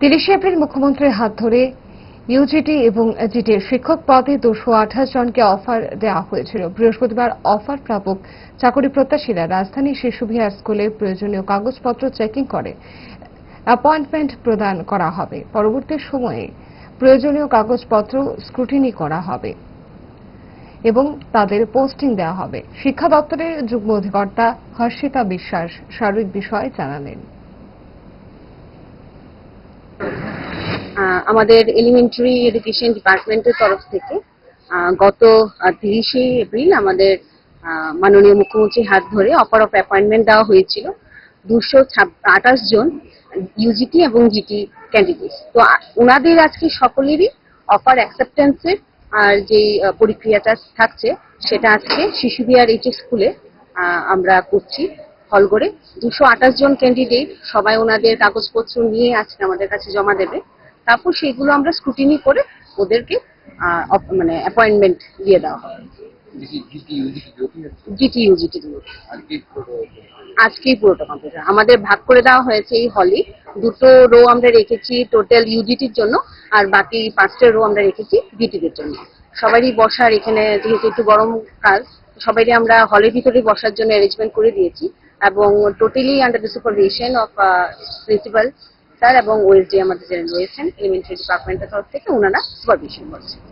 30 April মুখ্যমন্ত্রীর হাত ধরে ইউজিটি এবং জিটির শিক্ষক পদে 228 জনকে অফার দেওয়া হয়েছিল। বৃহস্পতিবার অফার প্রাপক চাকরি প্রত্যাশীরা রাজধানী শিশু বিহার স্কুলে প্রয়োজনীয় কাগজপত্র চেকিং করে অ্যাপয়েন্টমেন্ট প্রদান করা হবে। পরবর্তী সময়ে প্রয়োজনীয় কাগজপত্র স্ক্রুটিনি করা হবে এবং তাদের পোস্টিং দেওয়া হবে। শিক্ষা দপ্তরের যুগ্ম অধিকর্তা হর্ষিতা বিশ্বাস সার্বিক বিষয় জানালেন। আমাদের এলিমেন্টারি এডুকেশন ডিপার্টমেন্টের তরফ থেকে গত 30 এপ্রিল আমাদের মাননীয় মুখ্যমন্ত্রীর হাত ধরে অফার অফ অ্যাপয়েন্টমেন্ট দেওয়া হয়েছিল 228 জন ইউজিটি এবং জিটি ক্যান্ডিডেট। তো ওনাদের আজকে সকলেরই অফার অ্যাকসেপ্টেন্সের আর যে প্রক্রিয়াটা থাকছে সেটা আজকে শিশু বিহার এইচএস স্কুলে আমরা করছি হল করে। 228 জন ক্যান্ডিডেট সবাই ওনাদের কাগজপত্র নিয়ে আজকে আমাদের কাছে জমা দেবে। তারপর সেগুলো আমরা স্ক্রুটিনি করে ওদেরকে মানে অ্যাপয়েন্টমেন্ট দিয়ে দেওয়া হবে। জিটি ইউজিটি আজকেই পুরোটা কমপ্লিট। আমাদের ভাগ করে দেওয়া হয়েছে এই হলে, 2টো রো আমরা রেখেছি টোটাল ইউজিটির জন্য আর বাকি 5টা রো আমরা রেখেছি জিটিদের জন্য। সবারই বসার এখানে যেহেতু একটু গরম কাল, সবাইকে আমরা হলের ভিতরে বসার জন্য অ্যারেঞ্জমেন্ট করে দিয়েছি এবং totally under the supervision of principal sir এবং ওএসডি আমাদের যে রয়েছেন এলিমেন্টারি ডিপার্টমেন্টের তরফ থেকে ওনারা সুপারভিশন করছেন।